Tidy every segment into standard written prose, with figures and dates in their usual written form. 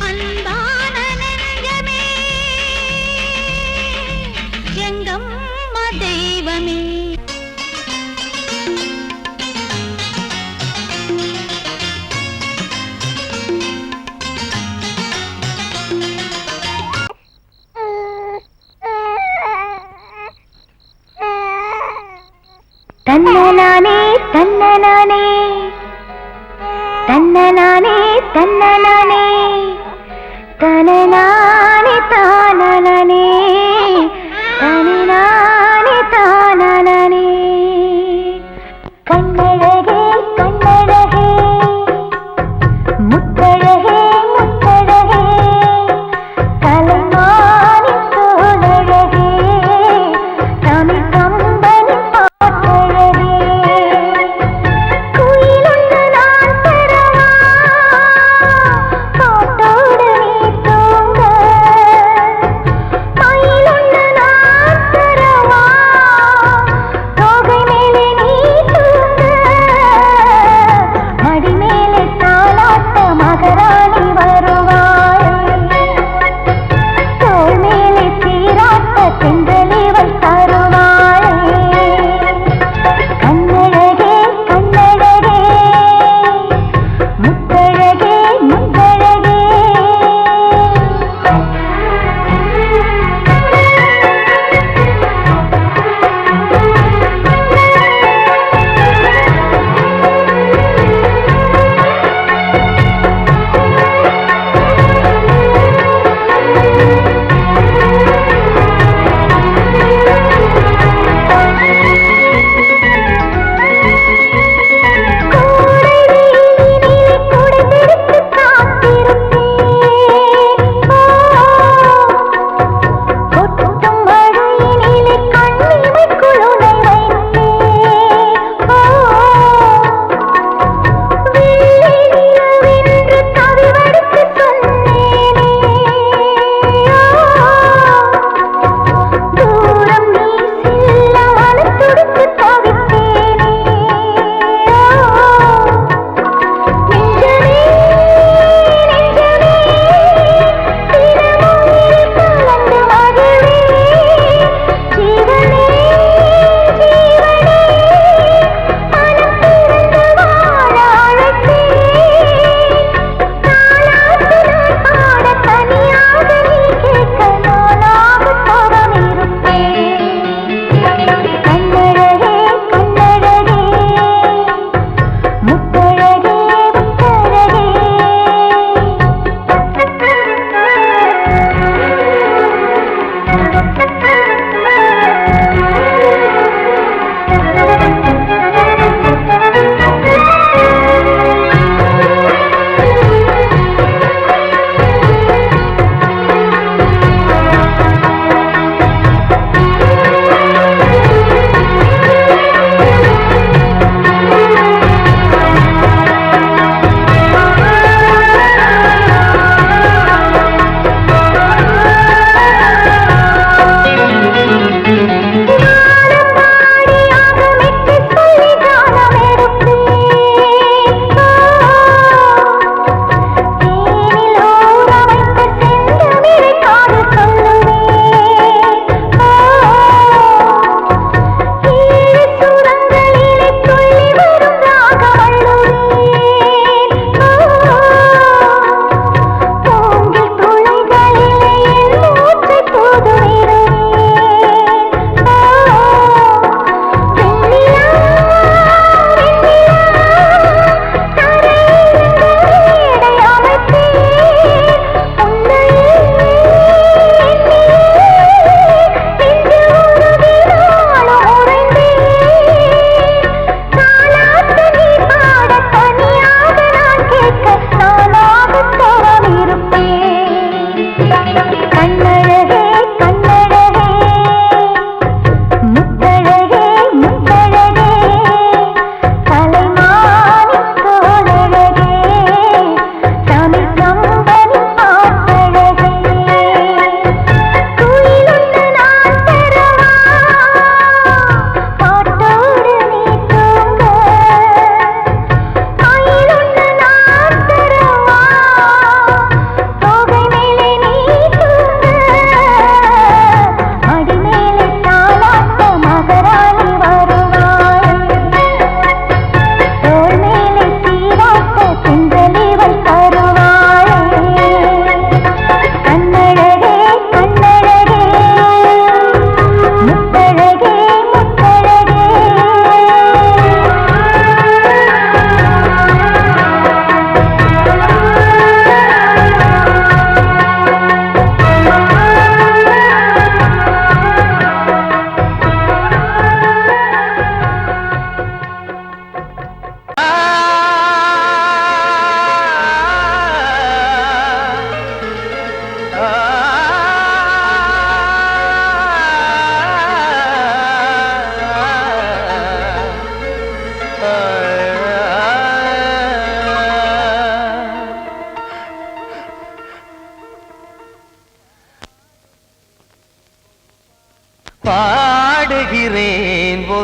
அன்பான நெஞ்சமே எங்கம்மா தெய்வமே. தன்னனானே தன்னனானே தன்னனானே தன்னனானே தனனானே தானனே தனனானே தானனே. கண்ணழகே கண்ணழகே முத்தழகே முத்தழகே தலைமானி தோழழகே தமிழ் கம்பனி பாட்டழகே. குயிலொன்று நான் பெறவா பாட்டோடு நீ தூங்க மயிலொன்று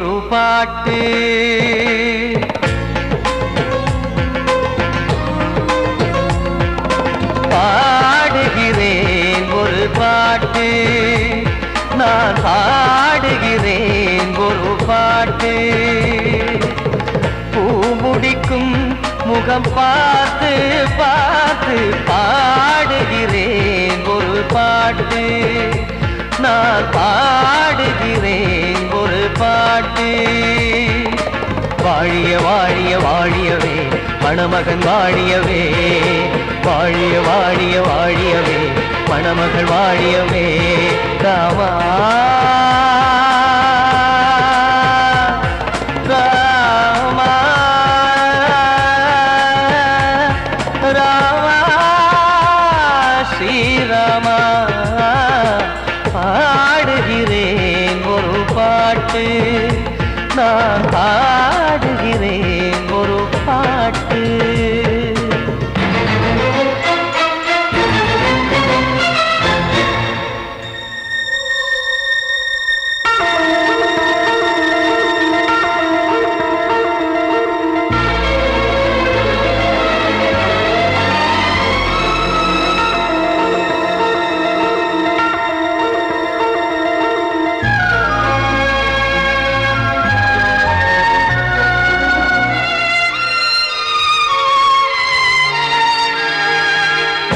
ஒரு பாட்டு. பாடுகிறேன் ஒரு பாட்டு, நான் பாடுகிறேன் ஒரு பாட்டு. பூ முடிக்கும் முகம் பார்த்து பார்த்து பாடுகிறேன் ஒரு பாட்டு, நான் பாடுகிறேன் ஒரு பாட்டு. வாழிய வாழிய வாழியவே மணமகன் வாழியவே, வாழிய வாழிய வாழியவே மணமகள் வாழியவே. ராமா ராமா ராமா ஸ்ரீராமா. பாடுகிறேன் ஒரு பாட்டு, நான் பாடுகிறேன் ஒரு பாட்டு.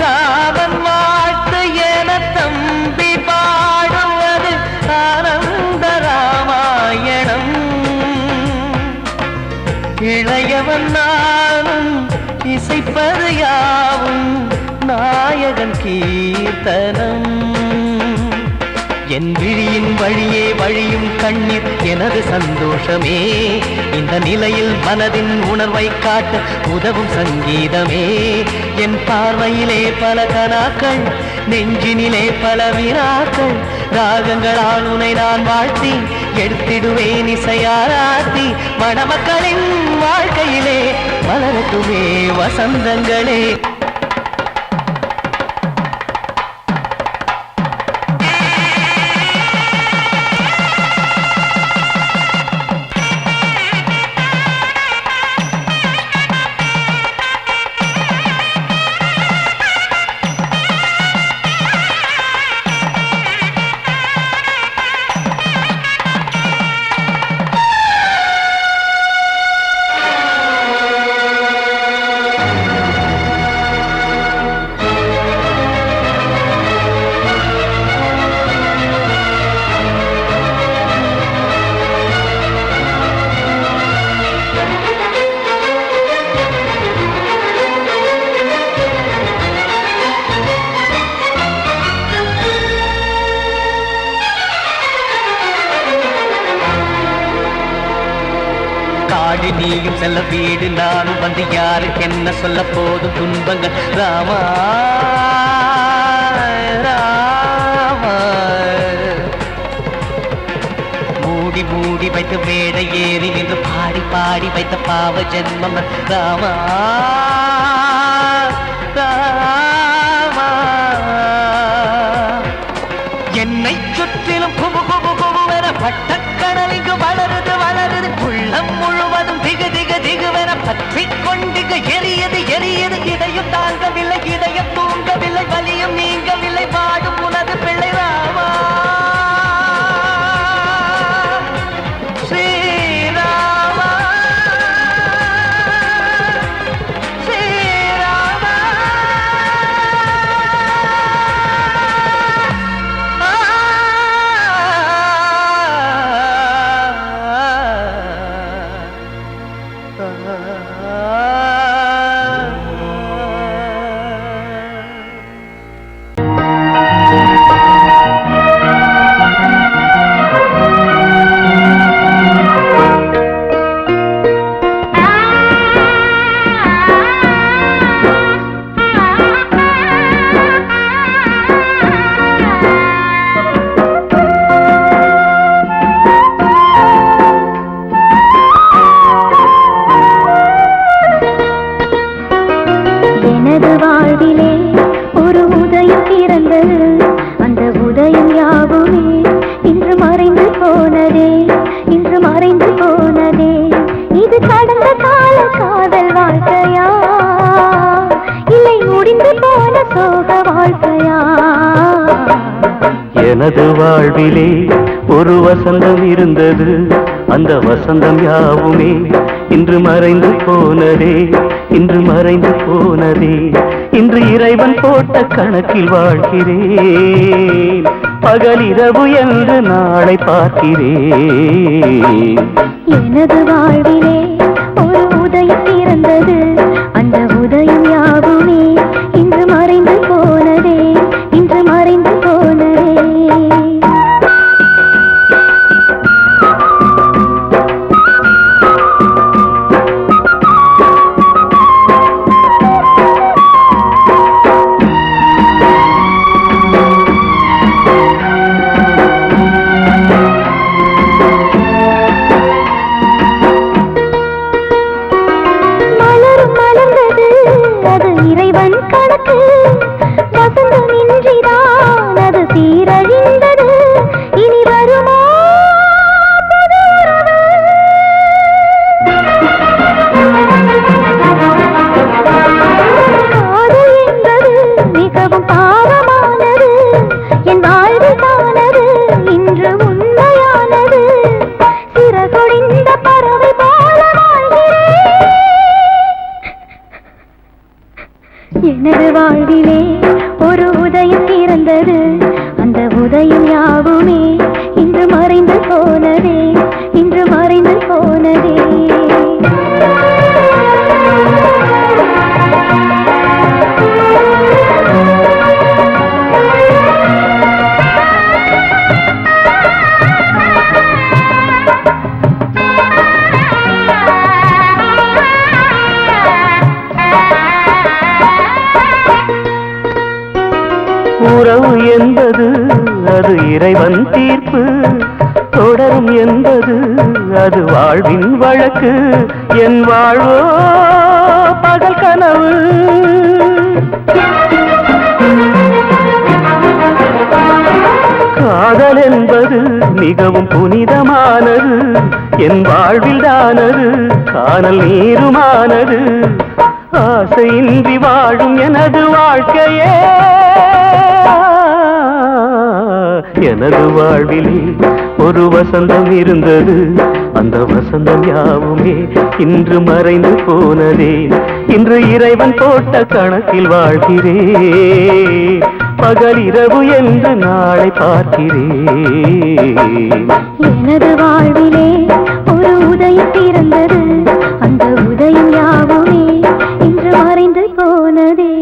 ராமன் வாழ்த்து என தம்பி பாடுவது ஆனந்த ராமாயணம். இளையவன் நானும் இசைப்பது யாவும் நாயகன் கீர்த்தனம். என் விழியின் வழியே வழியும் கண்ணீர் எனது சந்தோஷமே. இந்த நிலையில் மனதின் உணர்வை காட்ட உதவும் சங்கீதமே. என் பார்வையிலே பல கனாக்கள், நெஞ்சினிலே பல வினாக்கள். ராகங்களால் உனை நான் வாழ்த்தி எடுத்திடுவேன் இசையாராத்தி. மணமக்களின் வாழ்க்கையிலே மலரட்டுமே வசந்தங்களே. காடு நீயும் செல்ல வீடு நானும் வந்து யாருக்கு என்ன சொல்ல போதும் துன்பங்கள். ராமா ராமா மூடி மூடி வைத்த மேடை ஏறி நின்று பாடி பாடி வைத்த பாவ ஜென்மம். ராமா ராமா என்னை சுற்றிலும் குபு குபு குபுவென பட்டக்கடல் இங்கு வளருது வளருது. உள்ளம் முழுவதும் திகு திகு திகுவென பற்றிக் கொண்டு எரியது எரியது. இதயம் தாங்கவில்லை, இதயம் தூங்கவில்லை, வலியும் நீங்கவில்லை. பாடும் உனது பிள்ளை ராமா ஸ்ரீராமா ஸ்ரீராமா. எனது வாழ்விலே ஒரு உதயம் பிறந்தது. அந்த உதயம் யாவுமே இன்று மறைந்து போனதே, இன்று மறைந்து வாழ்க்கையா? எனது வாழ்விலே ஒரு வசந்தம் இருந்தது, அந்த வசந்தம் யாவுமே இன்று மறைந்து போனதே, இன்று மறைந்து போனதே. இன்று இறைவன் போட்ட கணக்கில் வாழ்கிறேன், பகலிரவு என்று நாளை பார்க்கிறேன். எனது வாழ்விலே ஒரு உதயம் பிறந்தது, அந்த உதயம் யாவுமே இன்று மறைந்து போனதே, இன்று மறைந்து போனதே. அது இறைவன் கணக்கு, வசந்தம் இன்றிதான் அது சீரழிந்தது. இனி வருமோ புது உறவு? காதல் என்பது மிகவும் பாவமானது, என் வாழ்வுதானது இன்று உண்மையானது. சிறகுடிந்த பறவை போல வாழ்கிறேன். எனது வாழ்விலே ஒரு உதயம் பிறந்தது, அந்த உதயம் யாவுமே இன்று மறைந்து போனதே, இன்று மறைந்து போனதே. உறவு என்பது அது இறைவன் தீர்ப்பு, தொடரும் என்பது அது வாழ்வின் வழக்கு. என் வாழ்வோ பகல் கனவு, காதல் என்பது மிகவும் புனிதமானது, என் வாழ்வில் தானது காணல் நீருமானது. ஆசையின்றி வாழும் எனது வாழ்க்கையே, எனது வாழ்விலே ஒரு வசந்தம் இருந்தது, அந்த வசந்தம் யாவுமே இன்று மறைந்து போனதே, இன்று இறைவன் போட்ட கணக்கில் வாழ்கிறேன், பகலிரவு என்று நாளை பார்க்கிறேன். எனது வாழ்விலே ஒரு உதயம் பிறந்தது, அந்த உதயம் யாவுமே இன்று மறைந்து போனதே,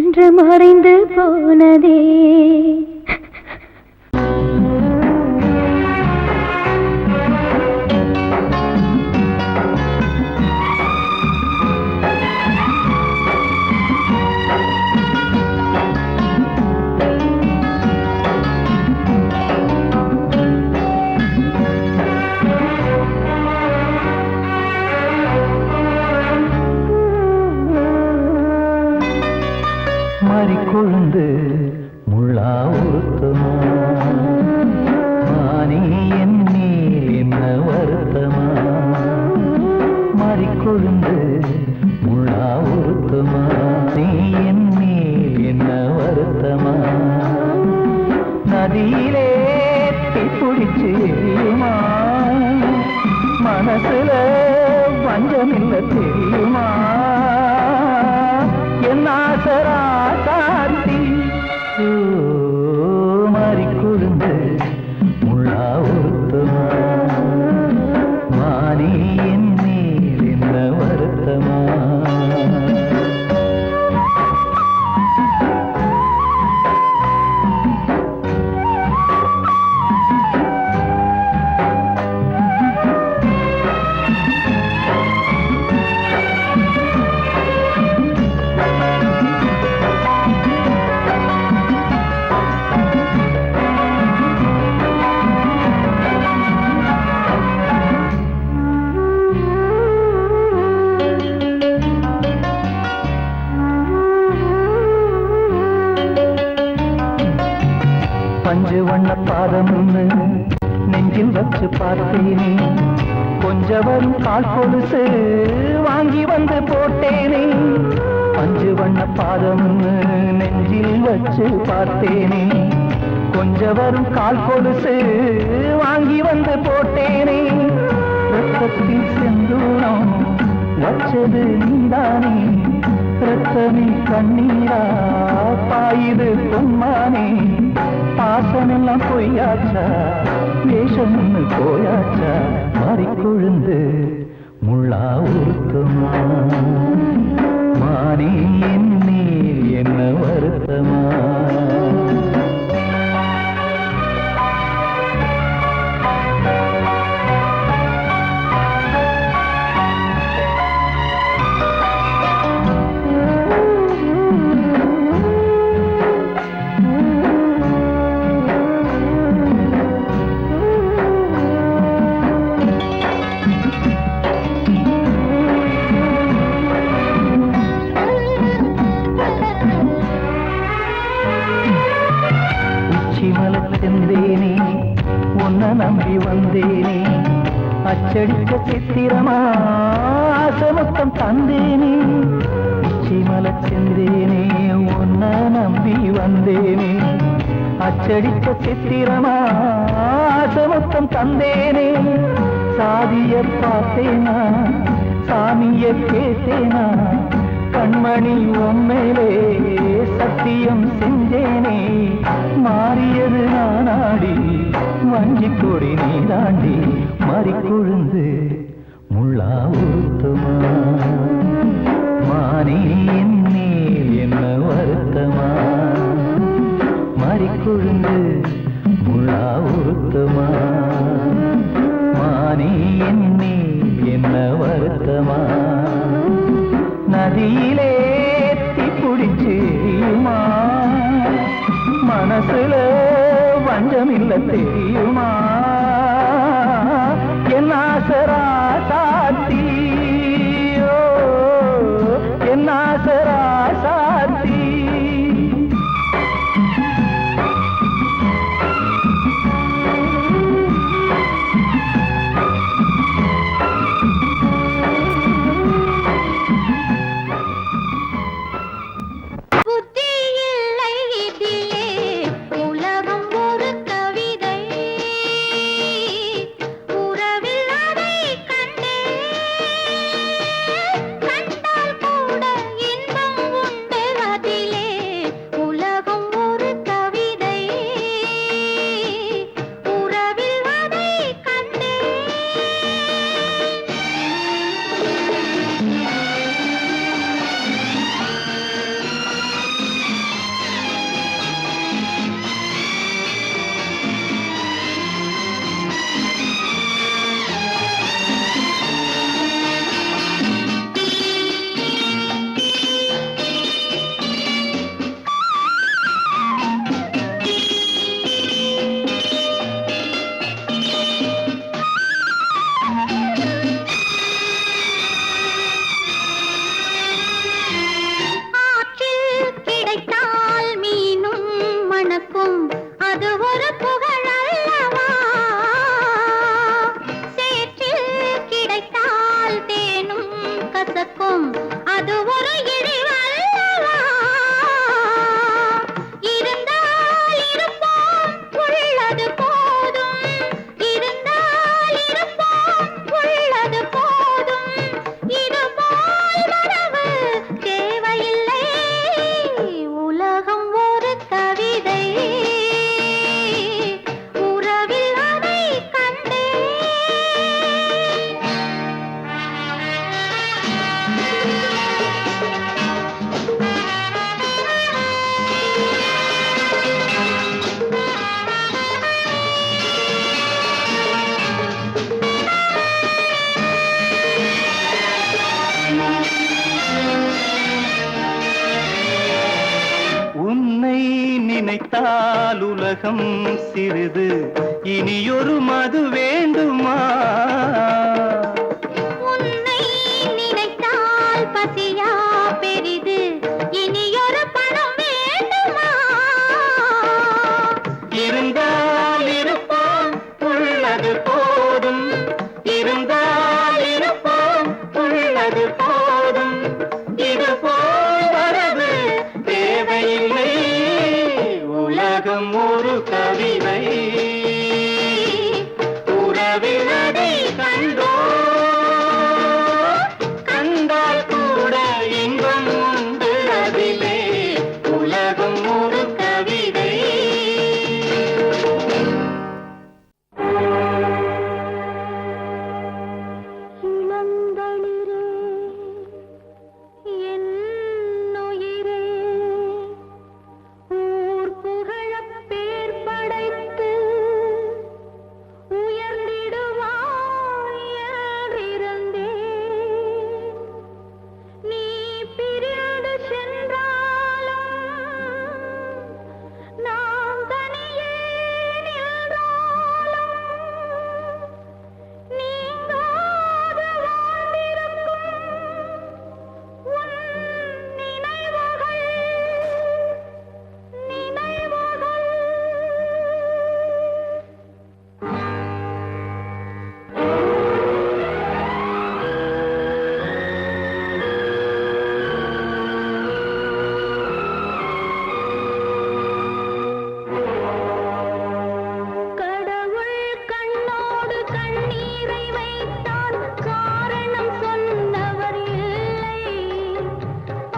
இன்று மறைந்து போனதே. மறிக்கொழுந்து முள்ளா உருத்தமா, மானே என் மேல் என்ன வருத்தமா. மறிக்கொழுந்து முள்ளா உருத்தமா, நீ என் மேல் என்ன வருத்தமா. நதியிலே பிடிச்சு எரியுமா, மனசுல வஞ்சமில்ல தெரியுமா. என் ஆசரா சாந்தி மாறிக்கொழுந்து முள்ளா உருத்தமா, மானே என் மேல் என்ன வருத்தமா. பஞ்சு வண்ண பாதம் நெஞ்சில் வச்சு பார்த்தேனே, கொஞ்சம் வரும் கால் கொலுசு வாங்கி வந்து போட்டேனே. பஞ்சு வண்ண பாதம்னு நெஞ்சில் வச்சு பார்த்தேனே, கொஞ்ச வரும் கால் கொலுசு வாங்கி வந்து போட்டேனே, ரத்தத்தில் செந்தூரம் வச்சது நீதானே, ரத்தமே கண்ணீரா பாயுது பொன்மானே, பாசமெல்லாம் பொய்யாச்சா வேஷம்னு போயாச்சா, மாறிக்கொழுந்து முள்ளா உருத்தமா, மானே என் மேல் என்ன வருத்தமா. செந்தேனே உன்னை நம்பி வந்தேனே, அச்சடிக்க சித்திரமா ஆசமுத்தம் தந்தேனே, உச்சிமல செந்தேனே உன்னை நம்பி வந்தேனே, அச்சடிக்க சித்திரமா ஆசமுத்தம் தந்தேனே, சாதிய பார்த்தேனா சாமிய கேட்டேனா, கண்மணி உம்மேலே சத்தியம் செஞ்சேனே, மாறியது நானாடி வஞ்சி கொடி நீ தாண்டி, மாறிக்கொழுந்து முள்ளா உருத்தமா, மானே என் மேல் என்ன வருத்தமா, மாறிக்கொழுந்து முள்ளா உருத்தமா, மானே என் மேல் என்ன வருத்தமா. நதியிலே தீப்பிடிச்சுமா மனசுல வஞ்சமில்ல தெரியுமா, என் ஆசரா சாத்தி என் ஆசரா சாத்தி. நினைத்தால் உலகம் சிறிது, இனியொரு மது வேண்டுமா? உன்னை நினைத்தால் பசியா பெரிது, இனியொரு பணம் வேண்டுமா? இருந்தால் இருப்போம் உள்ளது போதும், இருந்தால் இருப்போம் உள்ளது போதும், இது போல் வரது உலகம் ஒரு கவிதை உறவினதை கண்டோ கண்டால் கூட இன்பம் உண்டு அதிலே உலகம் ஒரு கவிதை இளந்தளிரே என் உயிரே ஊர் புகழப் பேர் படைத்து உயர்ந்திடுவாய் என்றிருந்தேன். நீ பிரிந்து சென்றாலும் நாம் தனியே நின்றாலும் நீங்காது வாழ்ந்திருக்கும் உன் நினைவுகள் கடவுள் கண்ணோடு கண்ணீரை வைத்தார் காரணம் சொன்னவர் இல்லை.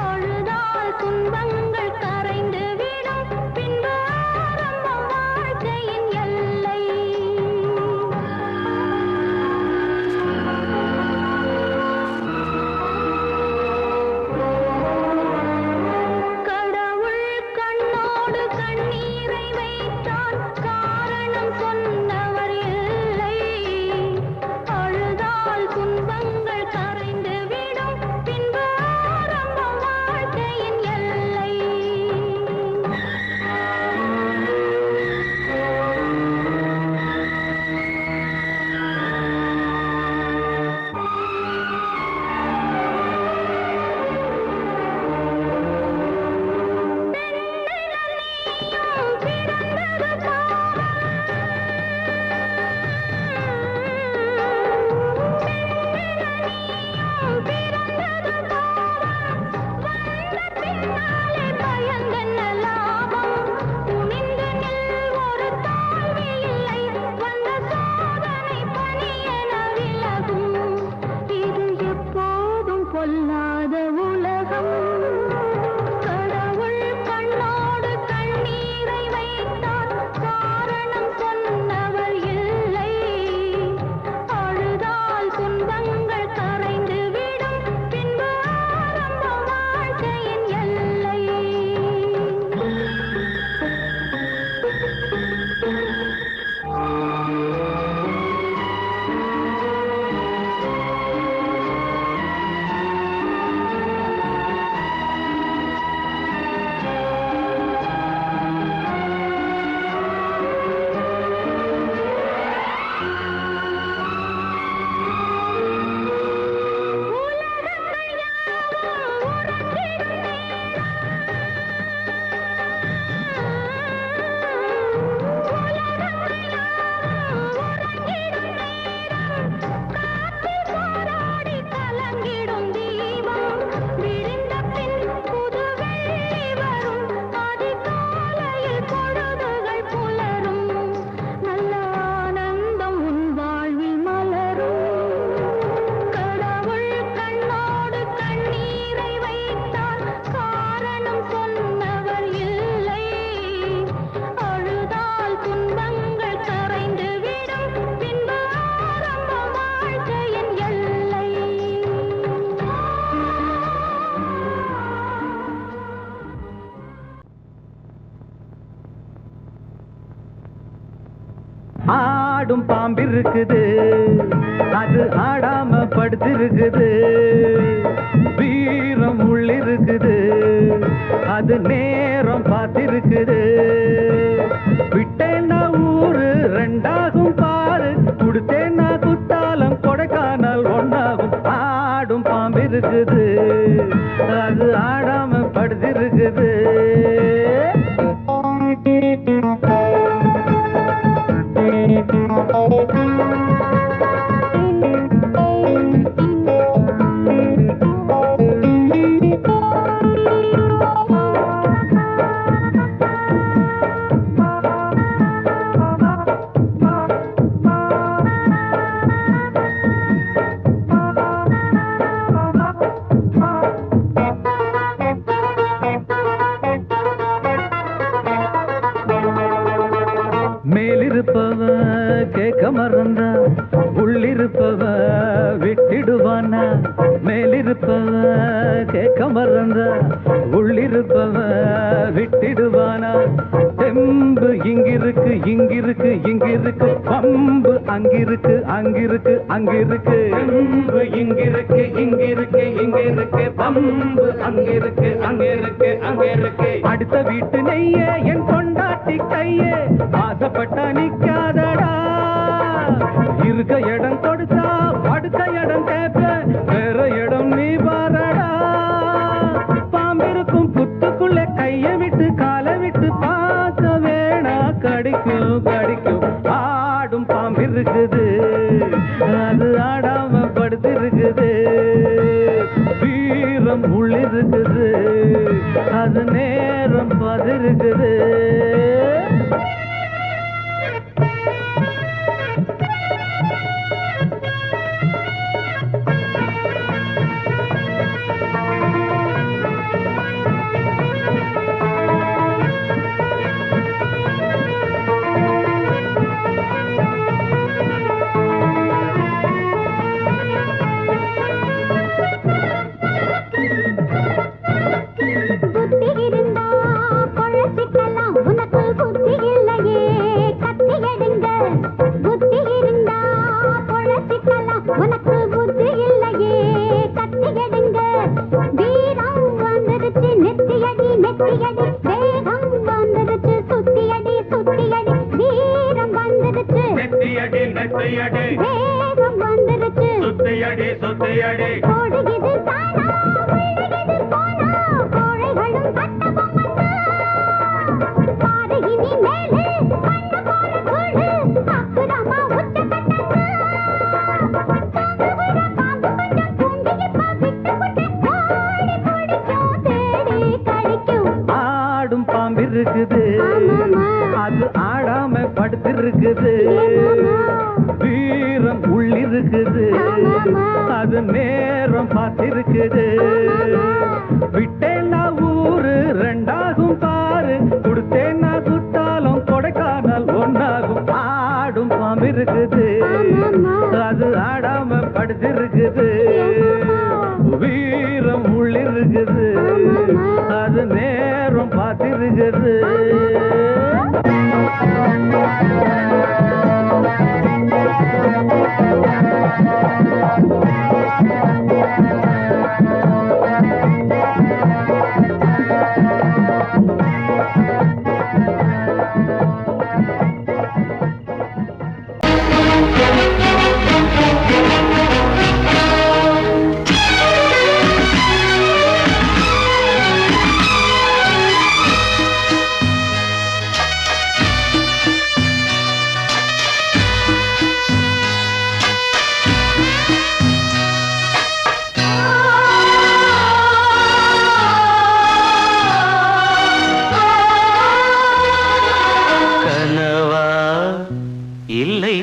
அழுதால் துன்பங்கள் கரைந்து விடும் பின்பு ஆரம்பம் வாழ்க்கையின் எல்லை. கடவுள் கண்ணோடு கண்ணீரை வைத்தார் காரணம் சொன்னவர் இல்லை. அழுதால் துன்பங்கள் கரைந்து விடும் பின்பு ஆரம்பம் வாழ்க்கையின் எல்லை. பொல்லாத உலகம் கடவுள் கண்ணோடு கண்ணீரை வைத்தார் காரணம் சொன்னவர் இல்லை. அழுதால் துன்பங்கள் கரைந்து விடும் பின்பு ஆரம்பம் வாழ்க்கையின் எல்லை. ஆடும் பாம்பிருக்குது அது ஆடாம படுத்திருக்குது. வீரம் உள்ளிருக்குது அது நேரம் பார்த்திருக்குது. விட்டேன்னா ஊரு ரெண்டாகும் பாரு, கொடுத்தேன்னா குத்தாலம் கொடைக்கானல் ஒன்னாகும். ஆடும் பாம்பிருக்குது அது ஆடாம படுத்திருக்குது. மறந்தா உள்ளிருப்பவ விட்டிடுவானா மேலிருப்பவ கேட்க மறந்தா உள்ளிருப்பவ விட்டிடுவானா தெம்பு இங்கிருக்கு இங்கிருக்கு இங்கிருக்கு பம்பு அங்கிருக்கு அங்கிருக்கு அங்கிருக்கு தெம்பு இங்கிருக்கு இங்கிருக்கு இங்கிருக்கு பம்பு அங்கிருக்கு அங்கிருக்கு அங்கிருக்கு அடுத்த வீட்டு நெய்ய என் கொண்டாட்டி கையே ஆசைப்பட்டா நிக்காதடா இருக்க இடம் கொடுத்தா படுத்த இடம் கேட்ப வேற இடம் நீ பாரடா பாம்பிருக்கும் புத்துக்குள்ள கைய விட்டு காலை விட்டு பார்க்க வேணா கடிக்கும் கடிக்கும் ஆடும் பாம்பிருக்குது அது ஆடாம படுத்திருக்குது வீரம் உள்ளிருக்குது அது நேரம் பதிருக்குது அது ஆடாம படுத்திருக்குது வீரம் உள்ளிருக்குது அது நேரம் பார்த்திருக்குது விட்டேன்னா ஊரு ரெண்டாகும் பாரு கொடுத்தேன்னா குத்தாலும் கொடைக்கானல் ஒன்னாகும் ஆடும் பாம்பு இருக்குது அது ஆடாம படுத்திருக்குது வீரம் உள்ளிருக்குது அது நேரம் பார்த்திருக்குது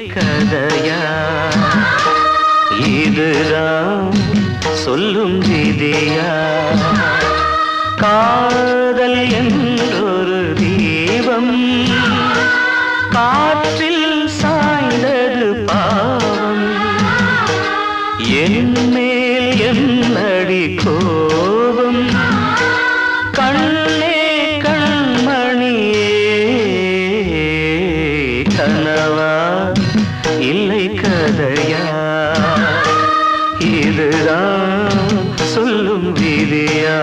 கதையா இதுதான் சொல்லும் விதியா காதல் என்றொரு தீபம் காற்றில் சாய்ந்தது பாவம் என் மேல் என்னடி கோபம் கண்ணே கண்மணியே கனவா இல்லை கதையா இதுதான் சொல்லும் விதியா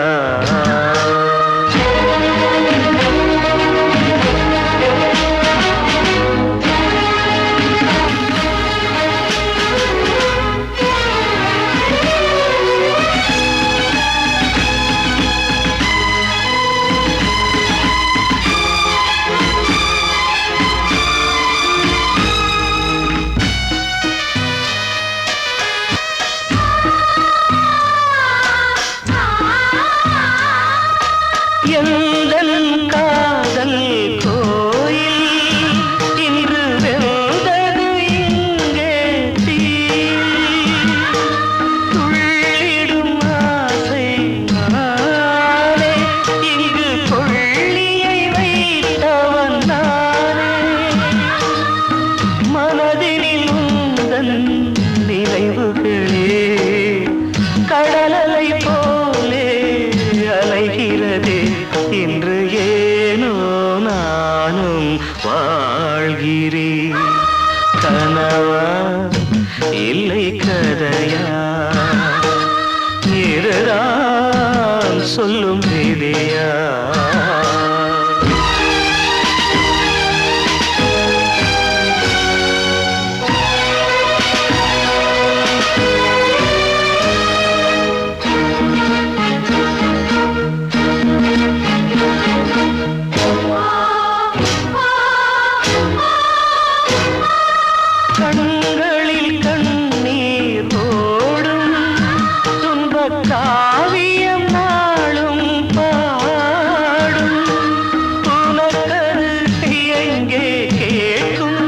மனதினில் வாழ்கிறேன். கனவா இல்லை கதையா, இதுதான் சொல்லும் விதியா? கண்களில் கண்ணீர் ஓடும் துன்பக் காவியம் நாளும் பாடும். உனக்கது எங்கே கேட்கும்,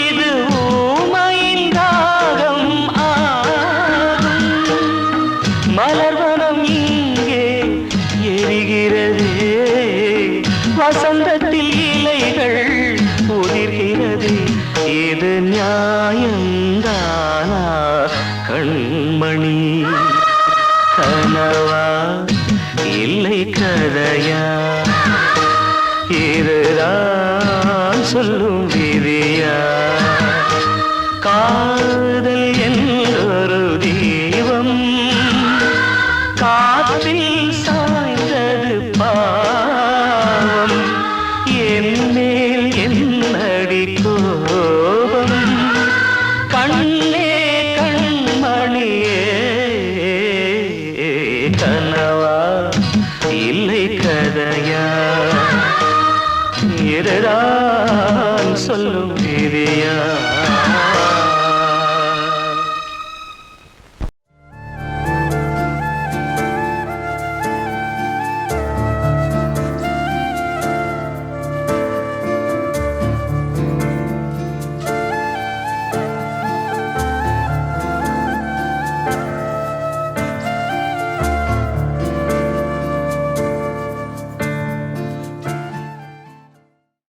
இது ஊமையின் ராகம் ஆகும். மலர்வனம் இங்கே எரிகிறதே, வசந்தத்தில் இலைகள் உதிர்கிறது. இது நியாயந்தானா கண்மணி? கனவா இல்லை கதையா, இதுதான் சொல்லும் விதியா? காதல் என்றொரு தீபம் காற்றில் சாய்ந்தது பாவம். என் மேல் என்னடி கோபம்? கண்ணே கண்மணியே, கனவா இல்லை கதையா, இதுதான் சொல்லும் விதியா?